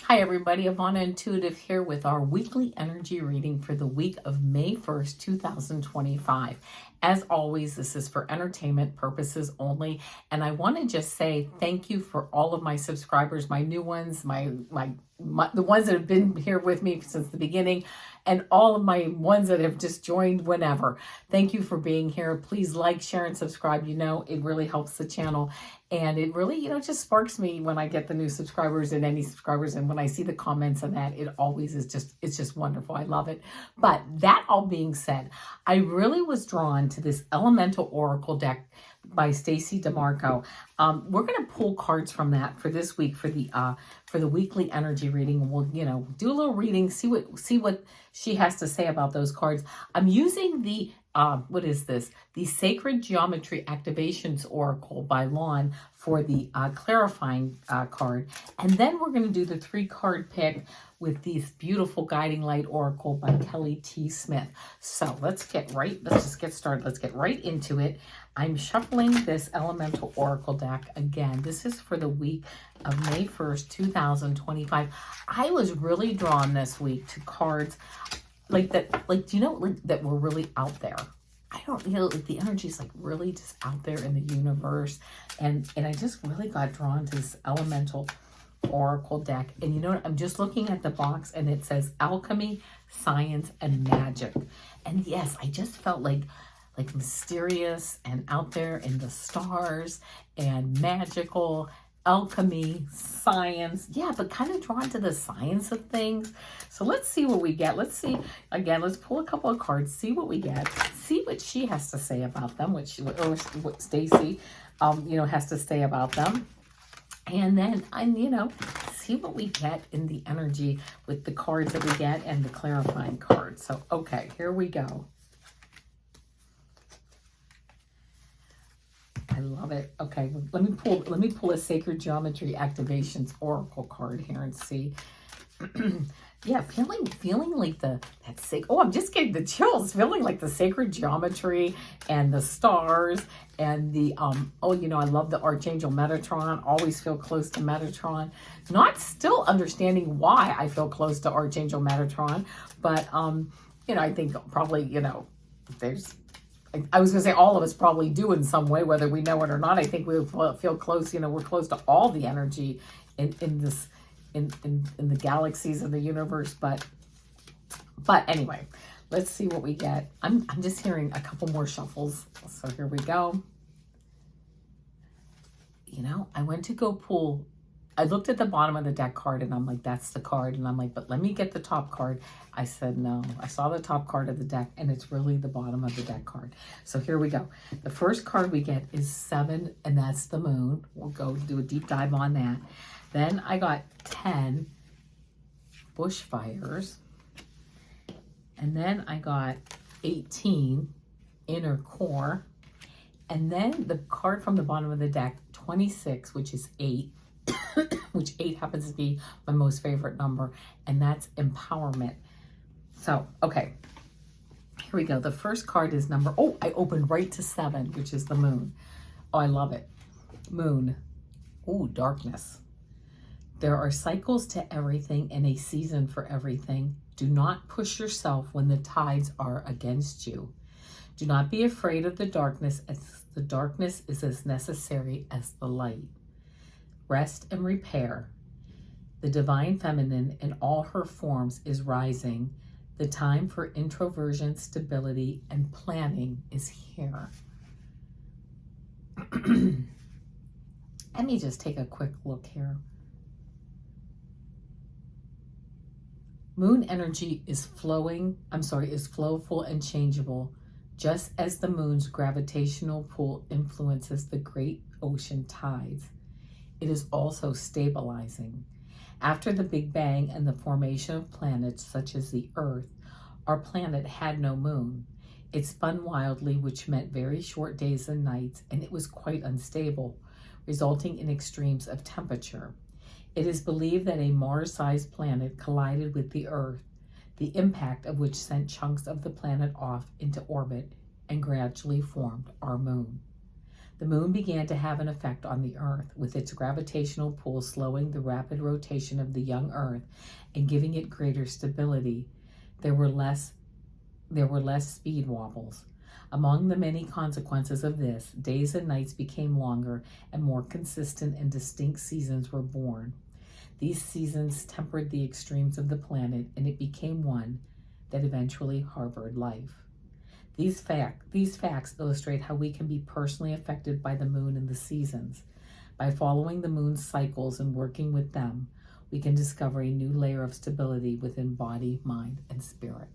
Hi everybody, Avana Intuitive here with our weekly energy reading for the week of May 1st, 2025. As always, this is for entertainment purposes only, and I want to just say thank you for all of my subscribers, my new ones, the ones that have been here with me since the beginning, and all of my ones that have just joined whenever. Thank you for being here. Please like, share, and subscribe. It really helps the channel. And it really, just sparks me when I get the new subscribers and any subscribers. And when I see the comments on that, it always is it's just wonderful. I love it. But that all being said, I really was drawn to this Elemental Oracle deck by Stacey DeMarco. We're going to pull cards from that for this week for the weekly energy reading. And we'll, do a little reading, see what she has to say about those cards. I'm using the what is this? The Sacred Geometry Activations Oracle by Lawn for the clarifying card. And then we're going to do the 3-card pick with these beautiful Guiding Light Oracle by Kelly T. Smith. So let's just get started. Let's get right into it. I'm shuffling this Elemental Oracle deck again. This is for the week of May 1st, 2025. I was really drawn this week to cards that were really out there. I don't the energy is really just out there in the universe, and I just really got drawn to this Elemental Oracle deck. And I'm just looking at the box, and it says alchemy, science, and magic. And yes, I just felt like mysterious and out there in the stars and magical. Alchemy, science, but kind of drawn to the science of things. So let's see what we get. Let's pull a couple of cards, see what we get, see what she has to say about them, what Stacey, has to say about them. And then, see what we get in the energy with the cards that we get and the clarifying cards. So, okay, here we go. I love it. Okay, let me pull a Sacred Geometry Activations Oracle card here and see. Yeah, feeling like I'm just getting the chills. Feeling like the sacred geometry and the stars and the I love the Archangel Metatron. Always feel close to Metatron. Not still understanding why I feel close to Archangel Metatron, but I think probably there's. I was going to say all of us probably do in some way, whether we know it or not. I think we feel close. We're close to all the energy in the galaxies of the universe. But anyway, let's see what we get. I'm just hearing a couple more shuffles. So here we go. I went to go pull. I looked at the bottom of the deck card and I'm like, that's the card. And I'm like, but let me get the top card. I said, no, I saw the top card of the deck and it's really the bottom of the deck card. So here we go. The first card we get is 7, and that's the moon. We'll go do a deep dive on that. Then I got 10 bushfires. And then I got 18 inner core. And then the card from the bottom of the deck, 26, which is 8. Which 8 happens to be my most favorite number, and that's empowerment. So, okay, here we go. The first card is I opened right to 7, which is the moon. Oh, I love it. Moon. Ooh, darkness. There are cycles to everything and a season for everything. Do not push yourself when the tides are against you. Do not be afraid of the darkness, as the darkness is as necessary as the light. Rest and repair. The divine feminine in all her forms is rising. The time for introversion, stability, and planning is here. Let me just take a quick look here. Moon energy is flowful and changeable, just as the moon's gravitational pull influences the great ocean tides. It is also stabilizing. After the Big Bang and the formation of planets such as the Earth, our planet had no moon. It spun wildly, which meant very short days and nights, and it was quite unstable, resulting in extremes of temperature. It is believed that a Mars-sized planet collided with the Earth, the impact of which sent chunks of the planet off into orbit and gradually formed our moon. The moon began to have an effect on the Earth, with its gravitational pull slowing the rapid rotation of the young Earth and giving it greater stability. There were less speed wobbles. Among the many consequences of this, days and nights became longer and more consistent, and distinct seasons were born. These seasons tempered the extremes of the planet, and it became one that eventually harbored life. These facts illustrate how we can be personally affected by the moon and the seasons. By following the moon's cycles and working with them, we can discover a new layer of stability within body, mind, and spirit.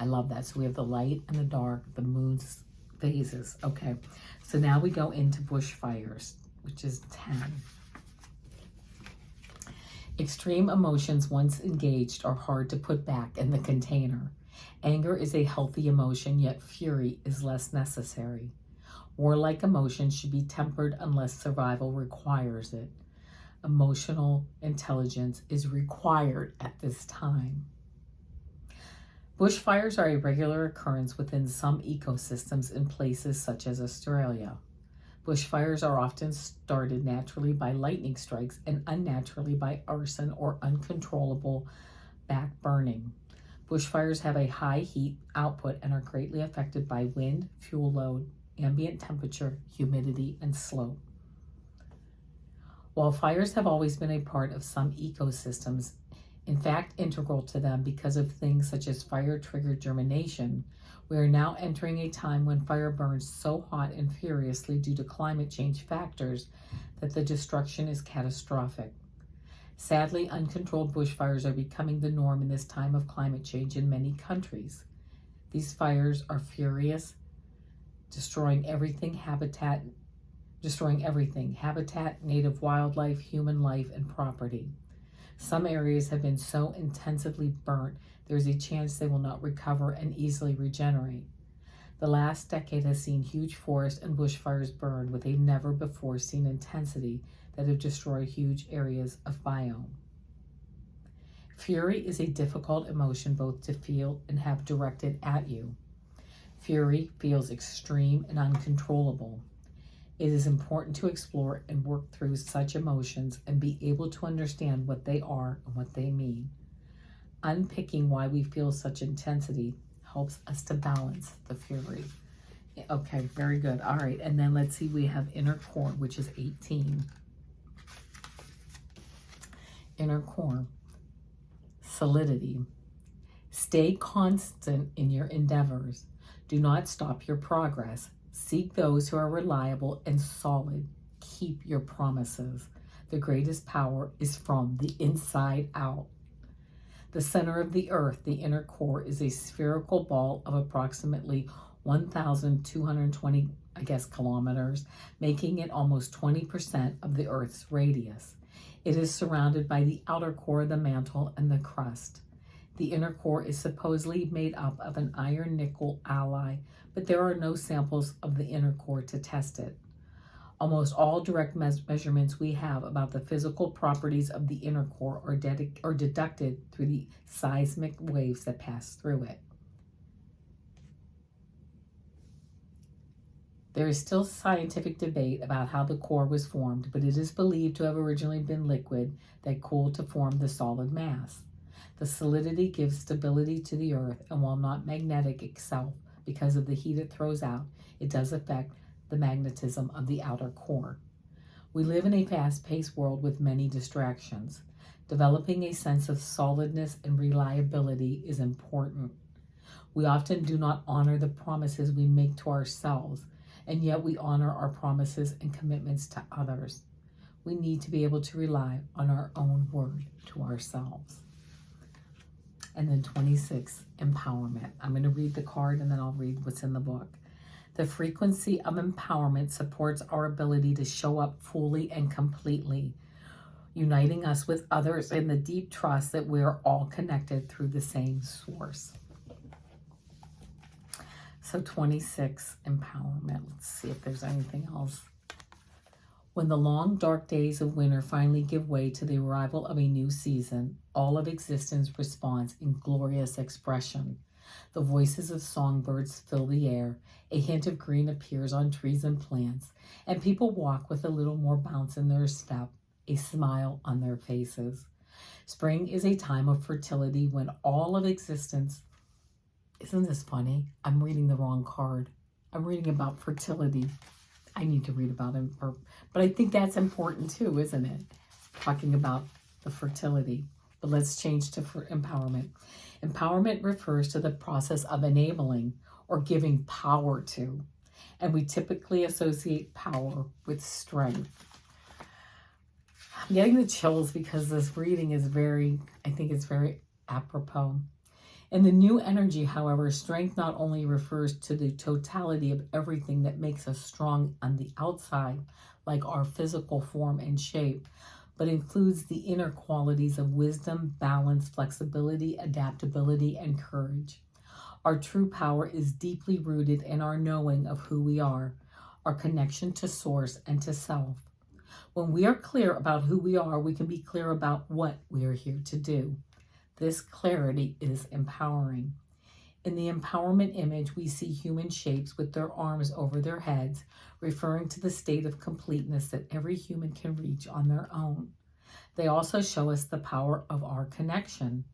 I love that. So we have the light and the dark, the moon's phases. Okay, so now we go into bushfires, which is 10. Extreme emotions, once engaged, are hard to put back in the container. Anger is a healthy emotion, yet fury is less necessary. Warlike emotions should be tempered unless survival requires it. Emotional intelligence is required at this time. Bushfires are a regular occurrence within some ecosystems in places such as Australia. Bushfires are often started naturally by lightning strikes and unnaturally by arson or uncontrollable back burning. Bushfires have a high heat output and are greatly affected by wind, fuel load, ambient temperature, humidity, and slope. While fires have always been a part of some ecosystems, in fact integral to them because of things such as fire-triggered germination, we are now entering a time when fire burns so hot and furiously due to climate change factors that the destruction is catastrophic. Sadly, uncontrolled bushfires are becoming the norm in this time of climate change in many countries. These fires are furious, destroying everything, habitat, native wildlife, human life, and property. Some areas have been so intensively burnt, there is a chance they will not recover and easily regenerate. The last decade has seen huge forest and bushfires burn with a never-before-seen intensity that have destroyed huge areas of biome. Fury is a difficult emotion both to feel and have directed at you. Fury feels extreme and uncontrollable. It is important to explore and work through such emotions and be able to understand what they are and what they mean. Unpicking why we feel such intensity helps us to balance the fury. Okay, very good. All right, and then let's see, we have inner core, which is 18. Inner core, solidity. Stay constant in your endeavors. Do not stop your progress. Seek those who are reliable and solid. Keep your promises. The greatest power is from the inside out. The center of the earth, the inner core, is a spherical ball of approximately 1,220, kilometers, making it almost 20% of the earth's radius. It is surrounded by the outer core, the mantle, and the crust. The inner core is supposedly made up of an iron-nickel alloy, but there are no samples of the inner core to test it. Almost all direct measurements we have about the physical properties of the inner core are deducted through the seismic waves that pass through it. There is still scientific debate about how the core was formed, but it is believed to have originally been liquid that cooled to form the solid mass. The solidity gives stability to the earth, and while not magnetic itself because of the heat it throws out, it does affect the magnetism of the outer core. We live in a fast-paced world with many distractions. Developing a sense of solidness and reliability is important. We often do not honor the promises we make to ourselves, and yet we honor our promises and commitments to others. We need to be able to rely on our own word to ourselves. And then 26, empowerment. I'm going to read the card and then I'll read what's in the book. The frequency of empowerment supports our ability to show up fully and completely, uniting us with others in the deep trust that we are all connected through the same source. So 26, empowerment. Let's see if there's anything else. When the long, dark days of winter finally give way to the arrival of a new season, all of existence responds in glorious expression. The voices of songbirds fill the air. A hint of green appears on trees and plants, and people walk with a little more bounce in their step, a smile on their faces. Spring is a time of fertility when all of existence, isn't this funny? I'm reading the wrong card. I'm reading about fertility. I need to read about it, but I think that's important too, isn't it? Talking about the fertility. But let's change to empowerment. Empowerment refers to the process of enabling or giving power to, and we typically associate power with strength. I'm getting the chills because this reading is I think it's very apropos. In the new energy, however, strength not only refers to the totality of everything that makes us strong on the outside, like our physical form and shape, but includes the inner qualities of wisdom, balance, flexibility, adaptability, and courage. Our true power is deeply rooted in our knowing of who we are, our connection to source and to self. When we are clear about who we are, we can be clear about what we are here to do. This clarity is empowering. In the empowerment image, we see human shapes with their arms over their heads, referring to the state of completeness that every human can reach on their own. They also show us the power of our connection.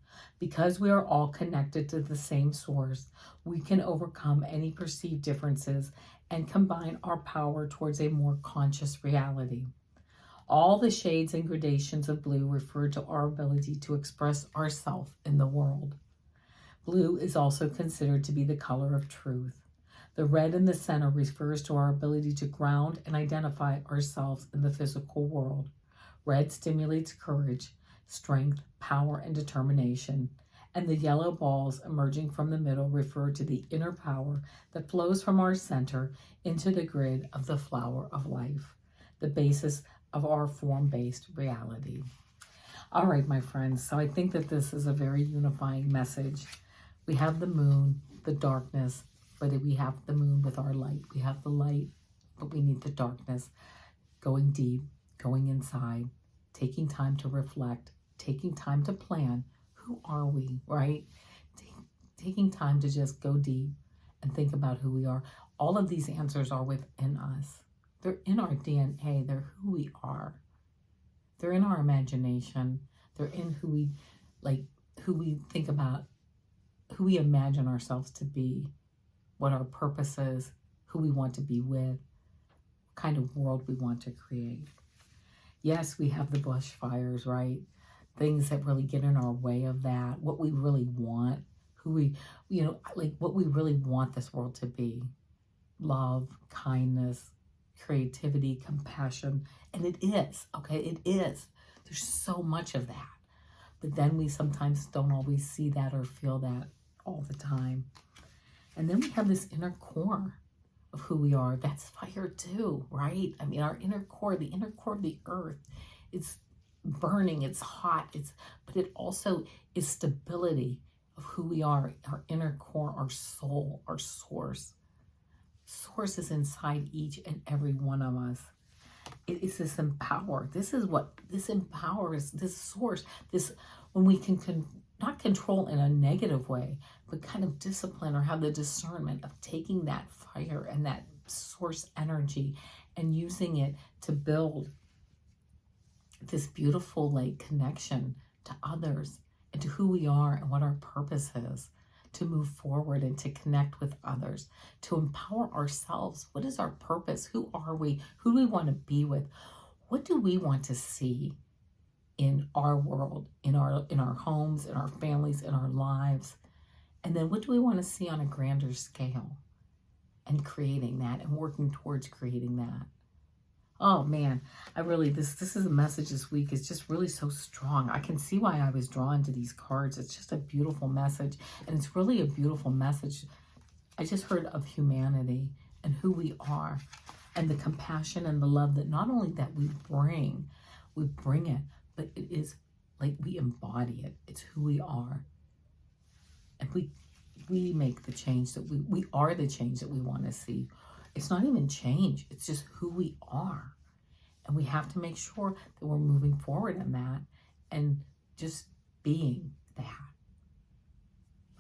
Because we are all connected to the same source, we can overcome any perceived differences and combine our power towards a more conscious reality. All the shades and gradations of blue refer to our ability to express ourselves in the world. Blue is also considered to be the color of truth. The red in the center refers to our ability to ground and identify ourselves in the physical world. Red stimulates courage, strength, power, and determination. And the yellow balls emerging from the middle refer to the inner power that flows from our center into the grid of the flower of life, the basis of our form-based reality. All right, my friends, so I think that this is a very unifying message. We have the moon, the darkness, but we have the moon with our light. We have the light, but we need the darkness. Going deep, going inside, taking time to reflect, taking time to plan. Who are we, right? Taking time to just go deep and think about who we are. All of these answers are within us. They're in our DNA. They're who we are. They're in our imagination. They're in who we think about, who we imagine ourselves to be, what our purpose is, who we want to be with, what kind of world we want to create. Yes, we have the bushfires, right? Things that really get in our way of that, what we really want, what we really want this world to be. Love, kindness, creativity, compassion, and it is, okay? It is. There's so much of that. But then we sometimes don't always see that or feel that all the time. And then we have this inner core of who we are. That's fire too, right? I mean, our inner core, the inner core of the earth, it's burning, it's hot, but it also is stability of who we are, our inner core, our soul, our source. Source is inside each and every one of us. It is this empower. This is what this empowers, this source, this when we can not control in a negative way, but kind of discipline or have the discernment of taking that fire and that source energy and using it to build this beautiful connection to others and to who we are and what our purpose is, to move forward and to connect with others, to empower ourselves. What is our purpose? Who are we? Who do we want to be with? What do we want to see in our world, in our homes, in our families, in our lives? And then what do we want to see on a grander scale? And creating that and working towards creating that. Oh man, this is a message this week is just really so strong. I can see why I was drawn to these cards. It's just a beautiful message, and it's really a beautiful message. I just heard of humanity and who we are and the compassion and the love that not only that we bring it, but it is we embody it. It's who we are. And we make the change that we are the change that we want to see. It's not even change. It's just who we are. And we have to make sure that we're moving forward in that and just being that.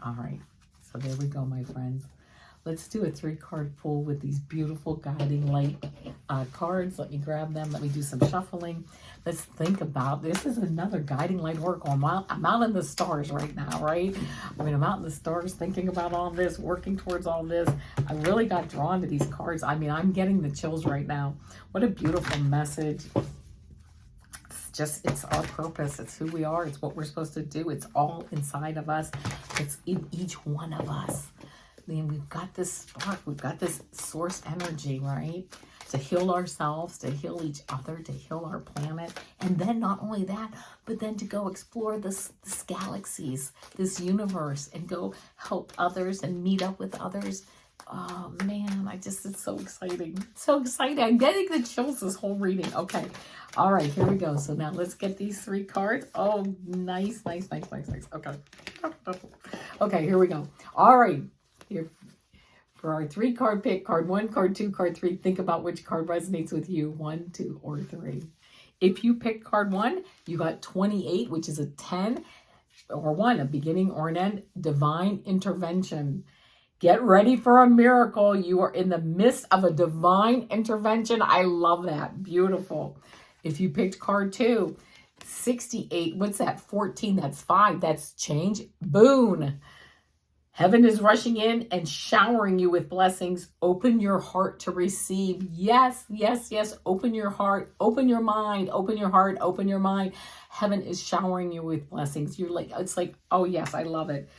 All right. So So there we go, my friends. Let's do a 3-card pull with these beautiful guiding light cards. Let me grab them. Let me do some shuffling. Let's think about, this is another guiding light oracle. I'm out in the stars right now, right? I mean, I'm out in the stars thinking about all this, working towards all this. I really got drawn to these cards. I mean, I'm getting the chills right now. What a beautiful message. It's our purpose. It's who we are. It's what we're supposed to do. It's all inside of us. It's in each one of us. Then we've got this spark, we've got this source energy, right? To heal ourselves, to heal each other, to heal our planet. And then not only that, but then to go explore this galaxies, this universe, and go help others and meet up with others. Oh man, it's so exciting. So exciting. I'm getting the chills this whole reading. Okay. All right, here we go. So now let's get these 3 cards. Oh, nice. Okay. Okay, here we go. All right. Here for our 3-card pick, card 1, card 2, card 3, think about which card resonates with you, 1, 2, or 3. If you picked card 1, you got 28, which is a 10 or 1, a beginning or an end, divine intervention. Get ready for a miracle. You are in the midst of a divine intervention. I love that. Beautiful. If you picked card 2, 68, what's that? 14, that's 5, that's change. Boon. Heaven is rushing in and showering you with blessings. Open your heart to receive. Yes. Open your heart, open your mind, open your heart, open your mind. Heaven is showering you with blessings. It's like, oh yes, I love it.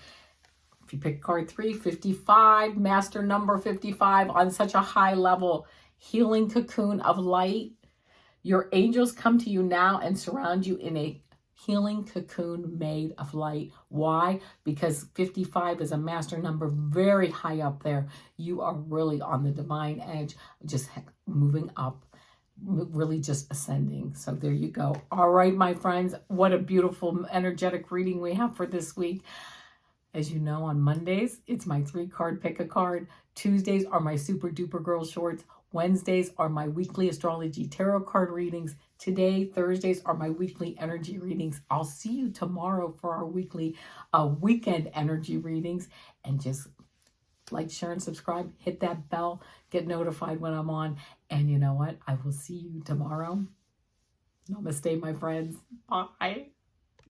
If you pick card 3, 55, master number 55, on such a high level, healing cocoon of light. Your angels come to you now and surround you in a healing cocoon made of light. Why? Because 55 is a master number very high up there. You are really on the divine edge, just moving up, really just ascending. So there you go. All right, my friends, what a beautiful energetic reading we have for this week. As you know, on Mondays, it's my 3-card pick a card. Tuesdays are my super duper girl shorts. Wednesdays are my weekly astrology tarot card readings. Today, Thursdays, are my weekly energy readings. I'll see you tomorrow for our weekly weekend energy readings. And just like, share, and subscribe. Hit that bell. Get notified when I'm on. And you know what? I will see you tomorrow. Namaste, my friends. Bye.